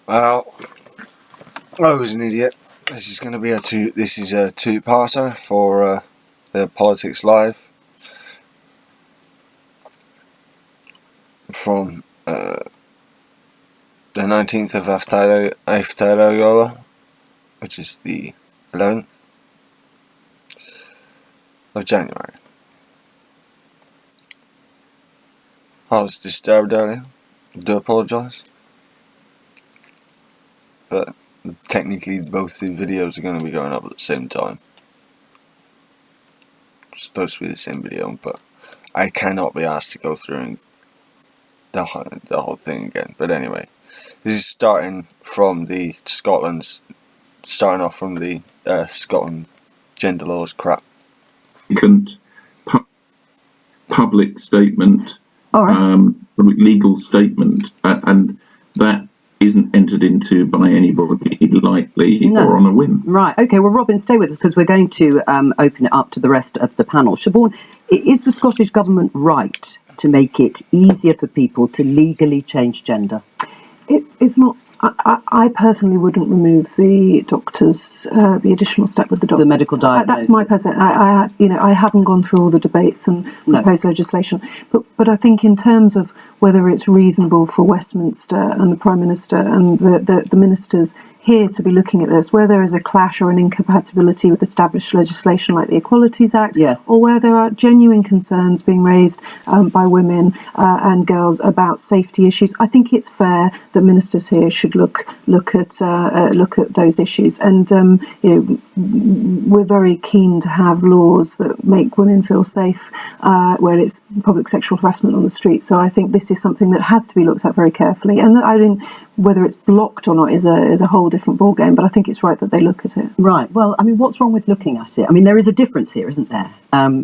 Well, I was an idiot. This is going to be a two-parter for the Politics Live from the 19th of Æfterra, which is the 11th of January. I was disturbed earlier. I do apologise. But technically both the videos are going to be going up at the same time. It's supposed to be the same video, but I cannot be asked to go through the whole thing again. But anyway, this is starting off from the Scotland gender laws crap. Public statement, public legal statement, and that isn't entered into by anybody lightly or on a whim. Right, okay, well, Robin, stay with us because we're going to open it up to the rest of the panel. Siobhan, is the Scottish Government right to make it easier for people to legally change gender? It's not. I personally wouldn't remove the doctors, the additional step with the doctor. The medical diagnosis. That's my person. I haven't gone through all the debates and proposed legislation, but I think in terms of whether it's reasonable for Westminster and the Prime Minister and the ministers here to be looking at this, where there is a clash or an incompatibility with established legislation like the Equalities Act, or where there are genuine concerns being raised by women and girls about safety issues, I think it's fair that ministers here should look at those issues. And we're very keen to have laws that make women feel safe where it's public sexual harassment on the street. So I think this is something that has to be looked at very carefully. And I mean, whether it's blocked or not is a whole different ballgame, but I think it's right that they look at it. Right. Well, I mean, what's wrong with looking at it? I mean, there is a difference here, isn't there,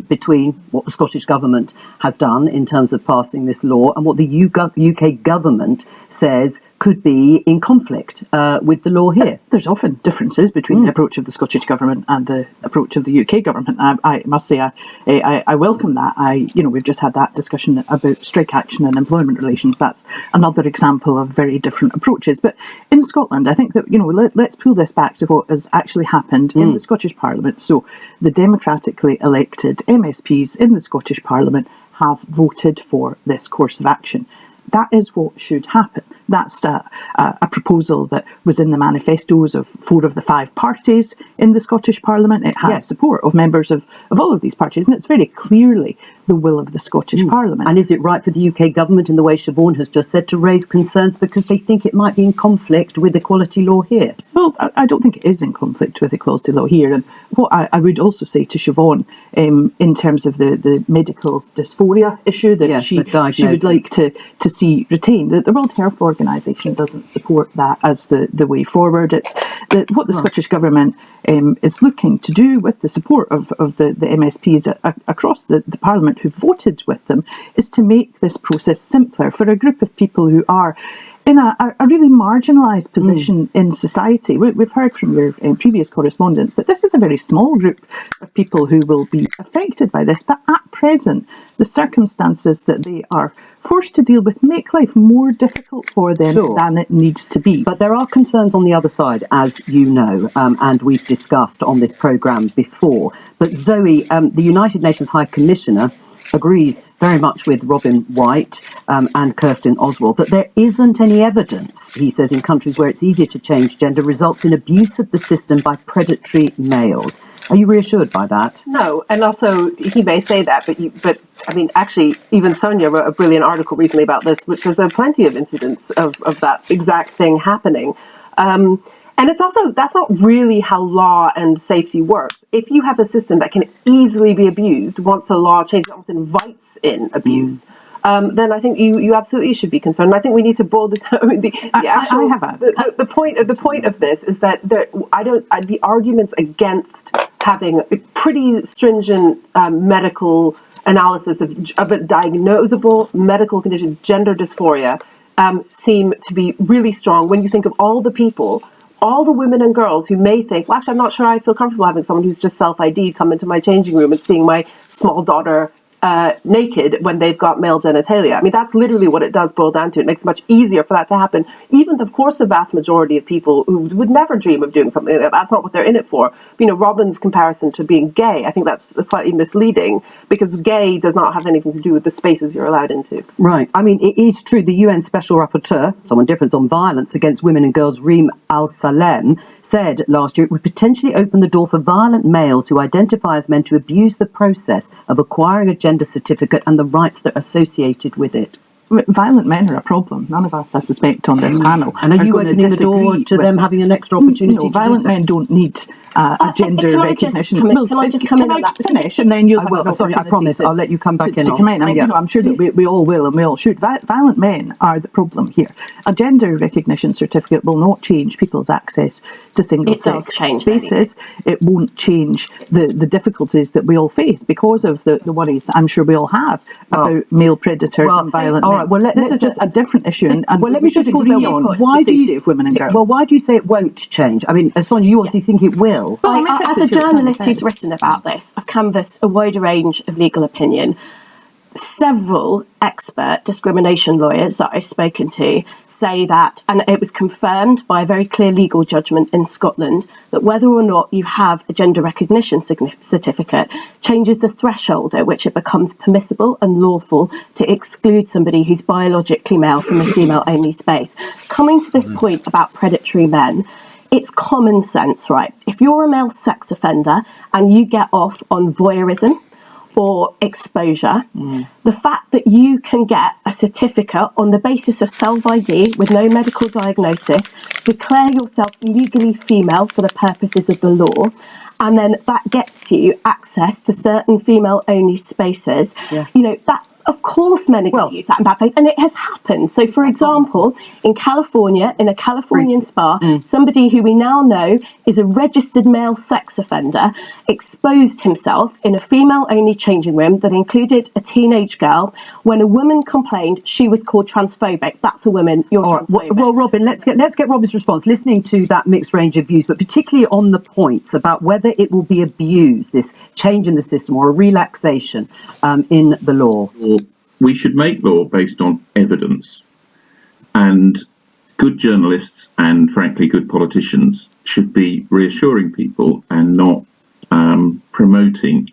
between what the Scottish Government has done in terms of passing this law and what the UK Government says could be in conflict with the law here. There's often differences between the approach of the Scottish Government and the approach of the UK Government. I must say I welcome that. We've just had that discussion about strike action and employment relations. That's another example of very different approaches. But in Scotland, I think that, let's pull this back to what has actually happened in the Scottish Parliament. So the democratically elected MSPs in the Scottish Parliament have voted for this course of action. That is what should happen. That's a proposal that was in the manifestos of 4 of the 5 parties in the Scottish Parliament. It has support of members of all of these parties, and it's very clearly the will of the Scottish Parliament. And is it right for the UK Government, in the way Siobhan has just said, to raise concerns because they think it might be in conflict with equality law here? Well, I don't think it is in conflict with equality law here. And what I would also say to Siobhan, in terms of the medical dysphoria issue that she would like to see retained, that the World Health Organisation doesn't support that as the way forward. It's what the Scottish Government is looking to do with the support of the MSPs across the Parliament who voted with them is to make this process simpler for a group of people who are in a really marginalised position in society. We've heard from your previous correspondents that this is a very small group of people who will be affected by this, but at present, the circumstances that they are forced to deal with make life more difficult for them than it needs to be. But there are concerns on the other side, as you know, and we've discussed on this programme before. But Zoe, the United Nations High Commissioner, agrees very much with Robin White and Kirsten Oswald that there isn't any evidence, he says, in countries where it's easier to change gender results in abuse of the system by predatory males. Are you reassured by that? No, and also he may say that, but I mean, actually, even Sonia wrote a brilliant article recently about this, which says there are plenty of incidents of that exact thing happening. And it's also, that's not really how law and safety works. If you have a system that can easily be abused, once a law changes, it almost invites in abuse, then I think you absolutely should be concerned. And I think we need to boil this out. The point of this is that the arguments against having a pretty stringent medical analysis of a diagnosable medical condition, gender dysphoria, seem to be really strong when you think of all the people, all the women and girls who may think, well, actually, I'm not sure I feel comfortable having someone who's just self-ID'd come into my changing room and seeing my small daughter naked when they've got male genitalia. I mean, that's literally what it does boil down to. It makes it much easier for that to happen. Even, of course, the vast majority of people who would never dream of doing something like that, that's not what they're in it for. You know, Robin's comparison to being gay, I think that's slightly misleading, because gay does not have anything to do with the spaces you're allowed into. Right. I mean, it is true. The UN Special Rapporteur, someone different on violence against women and girls, Reem Al-Salem, said last year it would potentially open the door for violent males who identify as men to abuse the process of acquiring a gender certificate and the rights that are associated with it. Violent men are a problem. None of us, I suspect, on this panel. And are you opening the door to them having an extra opportunity? No, violent men don't need a gender recognition. Can I just come in on that? Finish, and then you'll have an sorry, I promise. I'll let you come back in. To come in. I mean, I'm sure that we all will, and we all should. Violent men are the problem here. A gender recognition certificate will not change people's access to single-sex spaces. It won't change the difficulties that we all face because of the worries that I'm sure we all have about male predators and violent men. Well, this is a different issue, and let me just pause there on why do you of women and girls. Well, why do you say it won't change? I mean, Sonia, you obviously think it will. Well, as a journalist who's written about this, I've canvassed a wider range of legal opinion. Several expert discrimination lawyers that I've spoken to say that, and it was confirmed by a very clear legal judgment in Scotland, that whether or not you have a gender recognition certificate changes the threshold at which it becomes permissible and lawful to exclude somebody who's biologically male from a female-only space. Coming to this point about predatory men, it's common sense, right? If you're a male sex offender and you get off on voyeurism or exposure, the fact that you can get a certificate on the basis of self-ID with no medical diagnosis, declare yourself legally female for the purposes of the law, and then that gets you access to certain female-only spaces, you know, that, of course, men are going to use that in bad faith, and it has happened. So, for example, in California, in a Californian spa, somebody who we now know is a registered male sex offender exposed himself in a female-only changing room that included a teenage girl. When a woman complained, she was called transphobic. That's a woman, you're transphobic. Well, Robin, let's get Robin's response. Listening to that mixed range of views, but particularly on the points about whether it will be abused, this change in the system or a relaxation in the law. We should make law based on evidence, and good journalists and, frankly, good politicians should be reassuring people and not promoting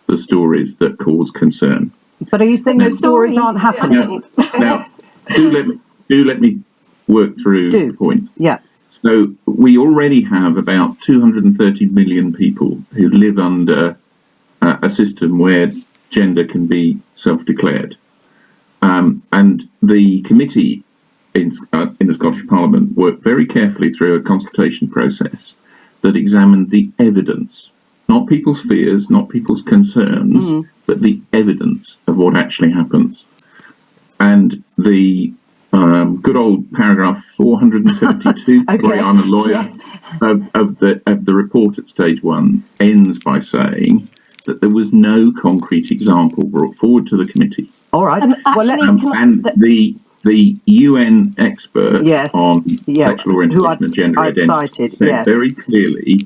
the stories that cause concern. But are you saying the stories aren't happening? Now, do let me work through the point. Yeah. So we already have about 230 million people who live under a system where gender can be self-declared. And the committee in the Scottish Parliament worked very carefully through a consultation process that examined the evidence, not people's fears, not people's concerns, but the evidence of what actually happens. And the good old paragraph 472, sorry, I'm a lawyer, of the report at stage 1 ends by saying that there was no concrete example brought forward to the committee. All right. The UN expert on sexual orientation and gender identity said very clearly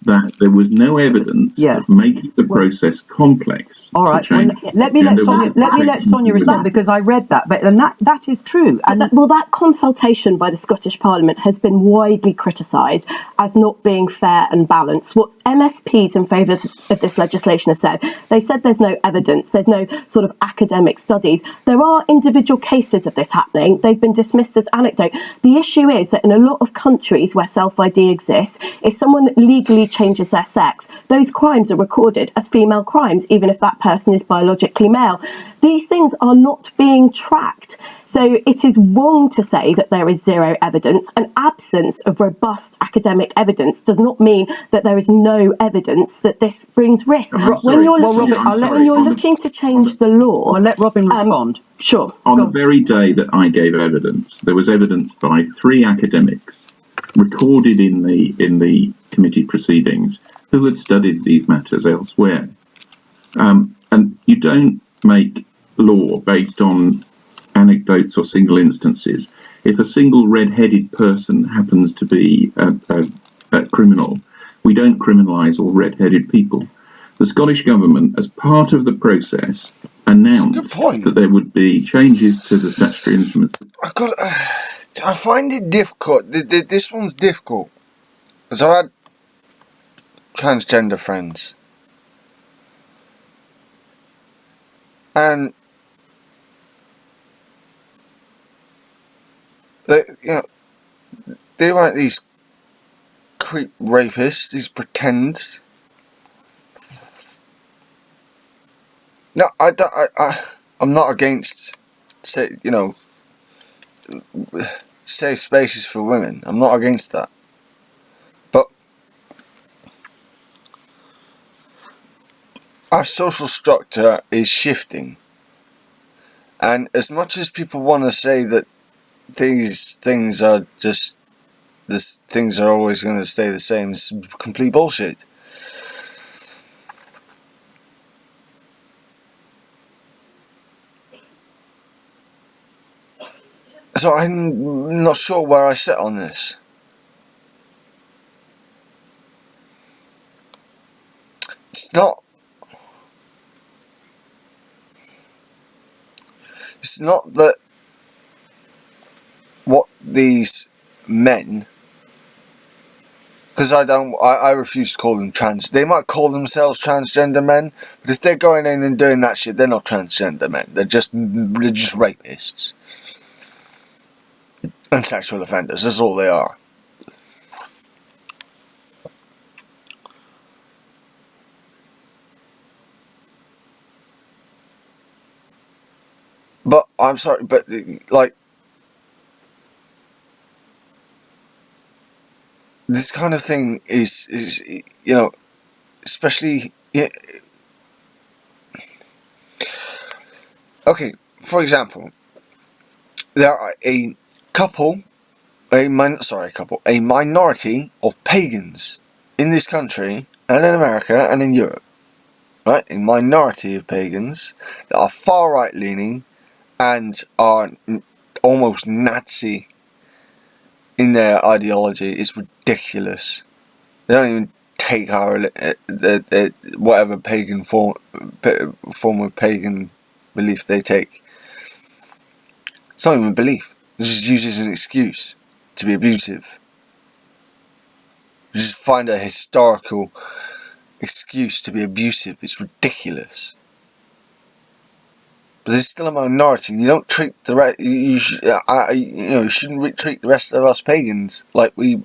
that there was no evidence of making the process complex. All right. Well, let me let Sonia respond, because I read that, and that is true. And that consultation by the Scottish Parliament has been widely criticised as not being fair and balanced. What MSPs in favour of this legislation have said, they've said there's no evidence, there's no sort of academic studies. There are individual cases of this happening. They've been dismissed as anecdote. The issue is that in a lot of countries where self-ID exists, if someone legally changes their sex, those crimes are recorded as female crimes, even if that person is biologically male. These things are not being tracked. So it is wrong to say that there is zero evidence. An absence of robust academic evidence does not mean that there is no evidence that this brings risk. When you're looking to change the law... I'll let Robin respond. Sure. On the very day that I gave evidence, there was evidence by 3 academics recorded in the committee proceedings who had studied these matters elsewhere. And you don't make law based on anecdotes or single instances. If a single red-headed person happens to be a criminal, we don't criminalise all red-headed people. The Scottish Government, as part of the process, announced that there would be changes to the statutory instruments. I find it difficult. This one's difficult because I've had transgender friends, and they weren't these creep rapists, these pretends. No, I'm not against, safe spaces for women. I'm not against that. But our social structure is shifting. And as much as people want to say that these things are things are always going to stay the same, it's complete bullshit. So I'm not sure where I sit on this. It's not that what these men, because I refuse to call them trans. They might call themselves transgender men, but if they're going in and doing that shit, they're not transgender men. They're just rapists and sexual offenders. That's all they are. But I'm sorry, but like, this kind of thing is especially. Okay, for example, there are a minority of pagans in this country and in America and in Europe, right? A minority of pagans that are far right leaning and are almost Nazi in their ideology. It's ridiculous. They don't even take our whatever pagan form of pagan belief they take. It's not even a belief. It's just used as an excuse to be abusive. You just find a historical excuse to be abusive. It's ridiculous. But there's still a minority. You don't treat the rest. You shouldn't treat the rest of us pagans like we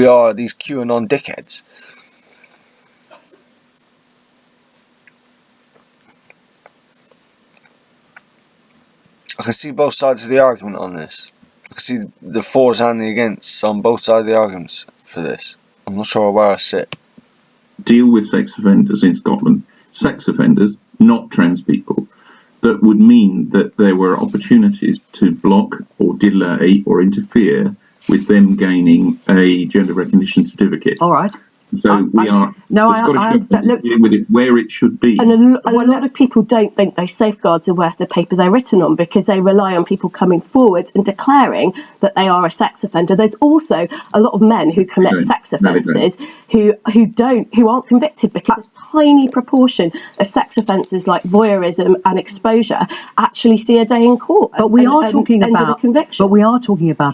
are these QAnon dickheads. I can see both sides of the argument on this. I can see the fors and the against on both sides of the arguments for this. I'm not sure where I sit. Deal with sex offenders in Scotland. Sex offenders, not trans people. That would mean that there were opportunities to block or delay or interfere with them gaining a gender recognition certificate. All right. So I understand. Look, with it where it should be. And a lot of people don't think those safeguards are worth the paper they're written on because they rely on people coming forward and declaring that they are a sex offender. There's also a lot of men who commit sex offences who aren't convicted because a tiny proportion of sex offences like voyeurism and exposure actually see a day in court. But we are talking about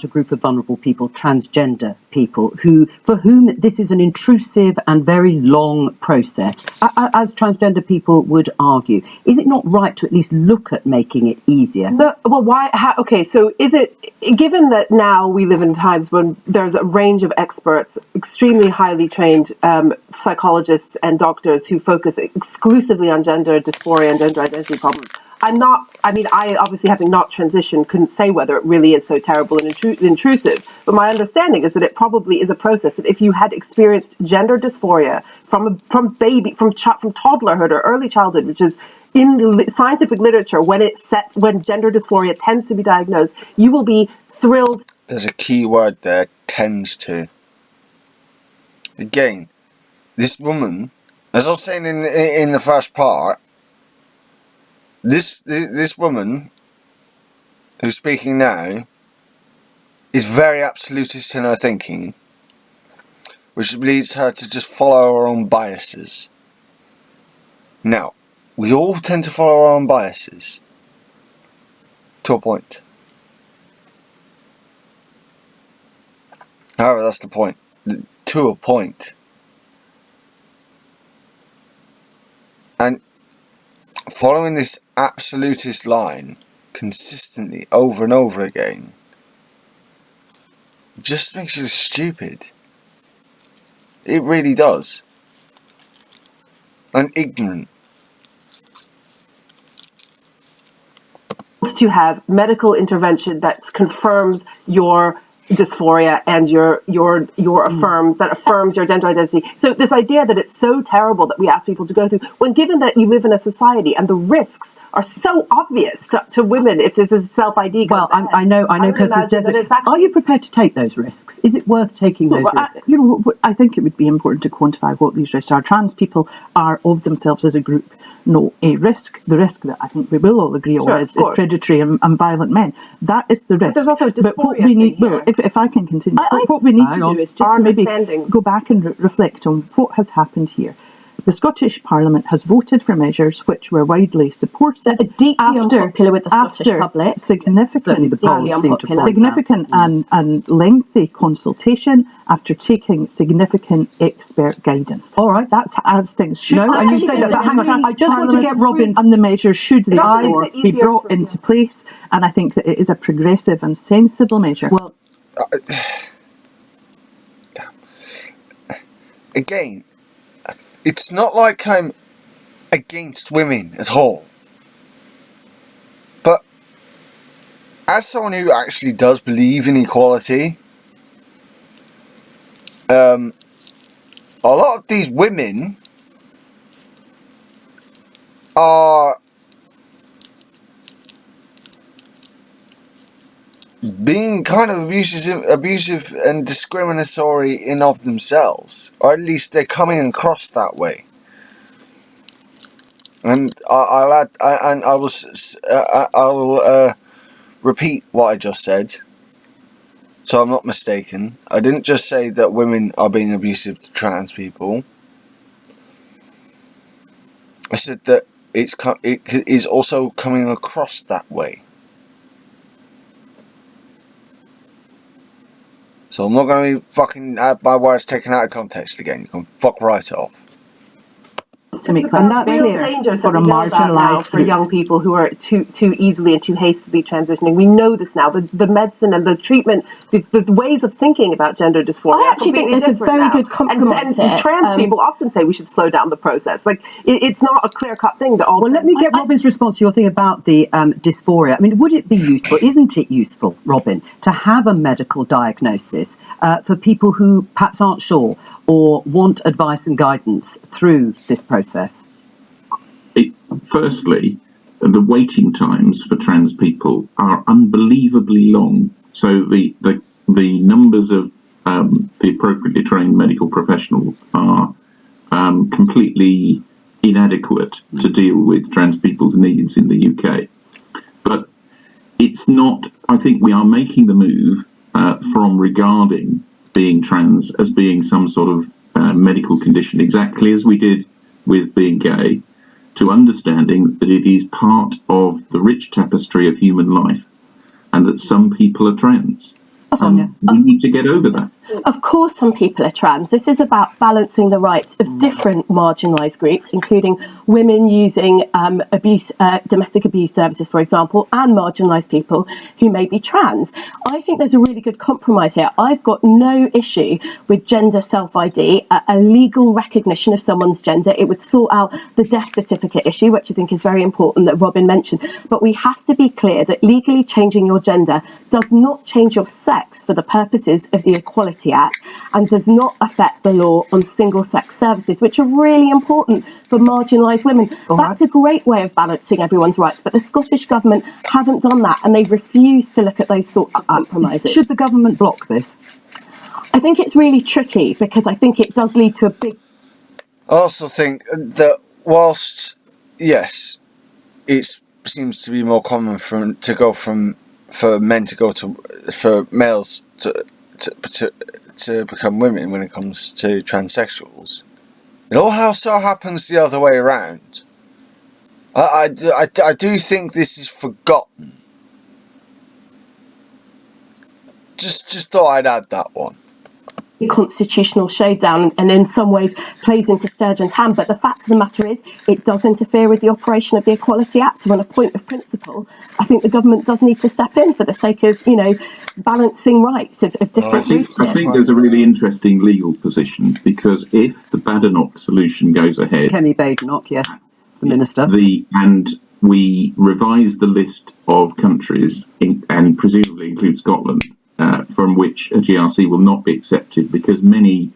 a group of vulnerable people, transgender people, for whom this is an intrusive and very long process, as transgender people would argue. Is it not right to at least look at making it easier? Okay, so is it, given that now we live in times when there's a range of experts, extremely highly trained psychologists and doctors who focus exclusively on gender dysphoria and gender identity problems. I obviously, having not transitioned, couldn't say whether it really is so terrible and intrusive, but my understanding is that it probably is a process that if you had experienced gender dysphoria from toddlerhood or early childhood, which is in the scientific literature, when gender dysphoria tends to be diagnosed, you will be thrilled. There's a key word there, tends to. Again, this woman, as I was saying in the first part, this woman who's speaking now is very absolutist in her thinking, which leads her to just follow her own biases. Now, we all tend to follow our own biases. To a point. However, that's the point. To a point. And following this absolutist line consistently over and over again just makes you stupid. It really does. And ignorant. To have medical intervention that confirms your dysphoria and your affirms your gender identity. So this idea that it's so terrible that we ask people to go through, when given that you live in a society and the risks are so obvious to women if this is self-ID. Well, I know, because are you prepared to take those risks? Is it worth taking those risks? I think it would be important to quantify what these risks are. Trans people are of themselves as a group not a risk. The risk that I think we will all agree on is predatory and violent men. That is the risk. But there's also a dysphoria. But what we need, if I can continue, what we need to do is just to maybe go back and reflect on what has happened here. The Scottish Parliament has voted for measures which were widely supported unpopular with the Scottish public. Significant and lengthy consultation, after taking significant expert guidance. All right, that's as things should. No, and you say that, but hang on, I just want to get Robin. And the measures should therefore be brought into place, and I think that it is a progressive and sensible measure. Well, again, it's not like I'm against women at all. But as someone who actually does believe in equality, a lot of these women are being kind of abusive and discriminatory in of themselves, or at least they're coming across that way. And I will repeat what I just said, so I'm not mistaken. I didn't just say that women are being abusive to trans people. I said that it is also coming across that way. So I'm not going to be fucking have my words taken out of context again. You can fuck right off. To make that, and that's dangers for a marginalised for young people who are too easily and too hastily transitioning. We know this now. The medicine and the treatment, the ways of thinking about gender dysphoria. I actually think there's a very good compromise. And trans people often say we should slow down the process. Like it's not a clear-cut thing that all. Well, let me get Robin's response to your thing about the dysphoria. I mean, would it be useful? Isn't it useful, Robin, to have a medical diagnosis for people who perhaps aren't sure or want advice and guidance through this process? Firstly, the waiting times for trans people are unbelievably long. So the numbers of the appropriately trained medical professionals are completely inadequate to deal with trans people's needs in the UK. But it's not, I think we are making the move from regarding being trans as being some sort of medical condition, exactly as we did with being gay, to understanding that it is part of the rich tapestry of human life and that some people are trans. We need to get over that. Of course some people are trans. This is about balancing the rights of different marginalised groups, including women using domestic abuse services, for example, and marginalised people who may be trans. I think there's a really good compromise here. I've got no issue with gender self-ID, a legal recognition of someone's gender. It would sort out the death certificate issue, which I think is very important that Robin mentioned. But we have to be clear that legally changing your gender does not change your sex for the purposes of the Equality Act and does not affect the law on single-sex services, which are really important for marginalised women. That's a great way of balancing everyone's rights, but the Scottish Government haven't done that and they've refused to look at those sorts of compromises. Should the government block this? I think it's really tricky because I think it does lead to a big... I also think that whilst, yes, it seems to be more common for males to become women when it comes to transsexuals, it also happens the other way around. I do think this is forgotten. Just thought I'd add that one. Constitutional showdown, and in some ways plays into Sturgeon's hand, but the fact of the matter is it does interfere with the operation of the Equality Act. So on a point of principle, I think the government does need to step in for the sake of, balancing rights of different groups. I think there's a really interesting legal position, because if the Badenoch solution goes ahead, Kemi Badenoch, yes, the minister, and we revise the list of countries and presumably include Scotland, from which a GRC will not be accepted, because many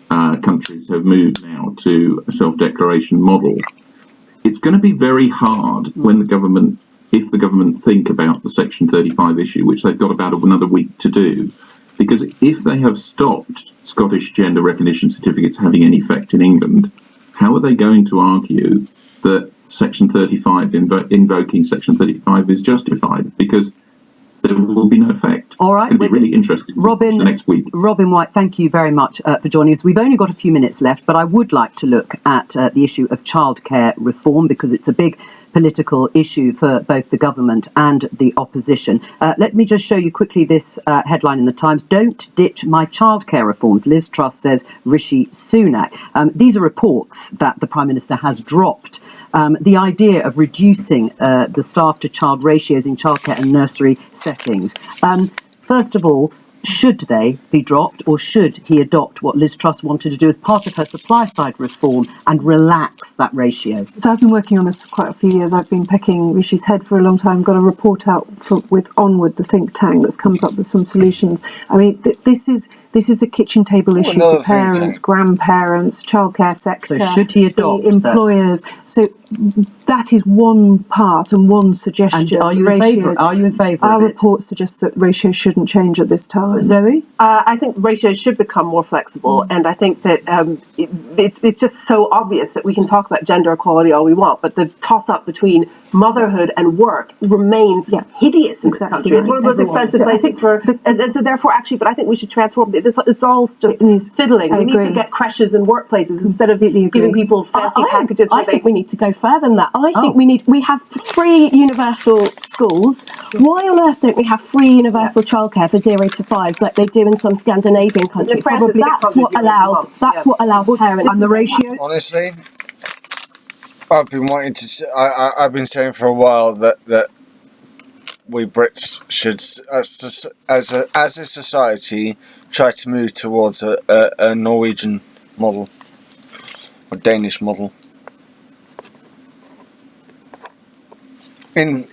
countries have moved now to a self-declaration model. It's going to be very hard when if the government think about the Section 35 issue, which they've got about another week to do, because if they have stopped Scottish gender recognition certificates having any effect in England, how are they going to argue that Section 35, invoking Section 35 is justified? Because there will be no effect. All right. It'll be really interesting Robin, next week. Robin White, thank you very much for joining us. We've only got a few minutes left, but I would like to look at the issue of childcare reform, because it's a big political issue for both the government and the opposition. Let me just show you quickly this headline in the Times. Don't ditch my childcare reforms, Liz Truss says Rishi Sunak. These are reports that the Prime Minister has dropped the idea of reducing the staff-to-child ratios in childcare and nursery settings. First of all, should they be dropped, or should he adopt what Liz Truss wanted to do as part of her supply-side reform and relax that ratio? So I've been working on this for quite a few years. I've been pecking Rishi's head for a long time. Got a report out with Onward, the think tank, that comes up with some solutions. I mean, this is a kitchen table issue for parents, grandparents, childcare sector. So should he adopt employers? So that is one part and one suggestion. And are you in favour? Are you in favour? Our report suggests that ratios shouldn't change at this time. Zoe? I think ratios should become more flexible, and I think that it's just so obvious that we can talk about gender equality all we want, but the toss-up between motherhood and work remains hideous in this country. It's one of the most expensive places and so therefore, actually, but I think we should transform it. It's all just fiddling. We need to get creches and workplaces instead of giving people fancy packages. I think we need to go further than that. I think we have free universal schools. Why on earth don't we have free universal childcare for 0 to 5s like they do in some Scandinavian countries? That's what allows parents. And the ratio? Honestly, I've been wanting to. I've been saying for a while that we Brits should, as a society, try to move towards a Norwegian model, or Danish model. In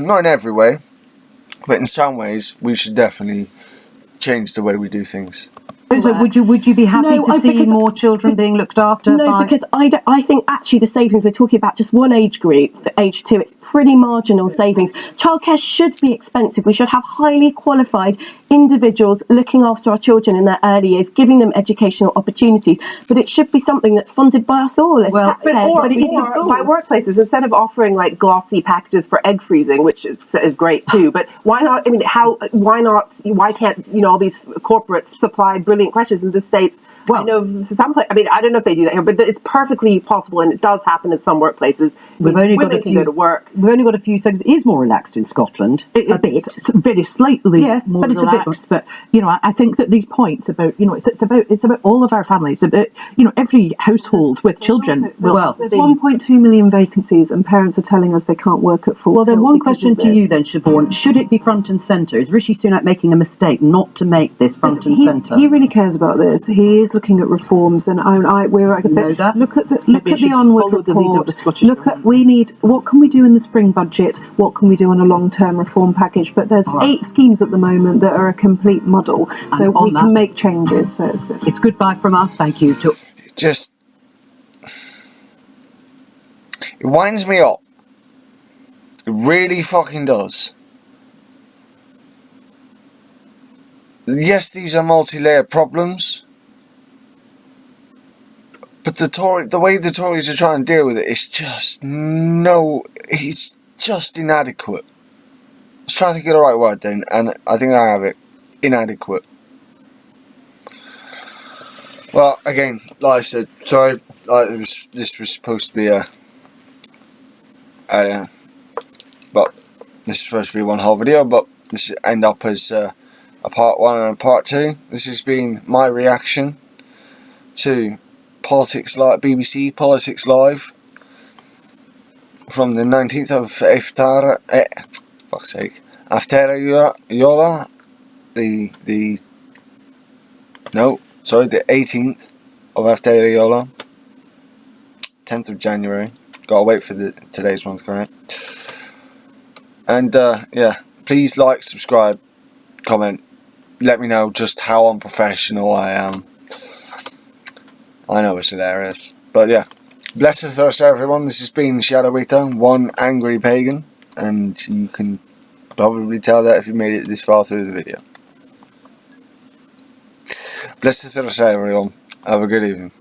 not in every way, but in some ways, we should definitely change the way we do things. So would you be happy to see more children being looked after? No, because I think actually the savings we're talking about, just one age group, for age 2, it's pretty marginal savings. Childcare should be expensive. We should have highly qualified individuals looking after our children in their early years, giving them educational opportunities. But it should be something that's funded by us all as taxpayers. Or by workplaces, instead of offering like glossy packages for egg freezing, which is great too. But why not? I mean, why can't all these corporates supply brilliant crashes in the States? Well, I know some. I mean, I don't know if they do that here, but it's perfectly possible, and it does happen in some workplaces. We've only got a few. Go to work. We've only got a few seconds. It is more relaxed in Scotland, a bit, it's very slightly more but it's relaxed. But I think that these points about it's about all of our families, about every household with children. There's 1.2 million vacancies, and parents are telling us they can't work at full. Well, then one question to you then, Siobhan: should it be front and centre? Is Rishi Sunak making a mistake not to make this front and centre? He really cares about this. He is looking at reforms, and we're at look at the Onward report. Look at what can we do in the spring budget? What can we do on a long-term reform package? But there's 8 schemes at the moment that are a complete muddle, so we can make changes. So it's good. It's goodbye from us. Thank you. It winds me up. It really fucking does. Yes, these are multi-layered problems, but the way the Tories are trying to deal with it is just it's just inadequate. I was trying to think of the right word then, and I think I have it. Inadequate. Well, again, like I said, sorry, this was supposed to be But this is supposed to be one whole video, but this will end up as a part 1 and a part 2. This has been my reaction to BBC Politics Live from the 19th of Æfterra, Geola, the 18th of Æfterra Geola, 10th of January. Gotta wait for today's one to come out. And yeah, please like, subscribe, comment, let me know just how unprofessional I am. I know it's hilarious, but yeah. Blessed Thursday, everyone. This has been Shadowita, one angry pagan, and you can probably tell that if you made it this far through the video. Blessed Thursday, everyone. Have a good evening.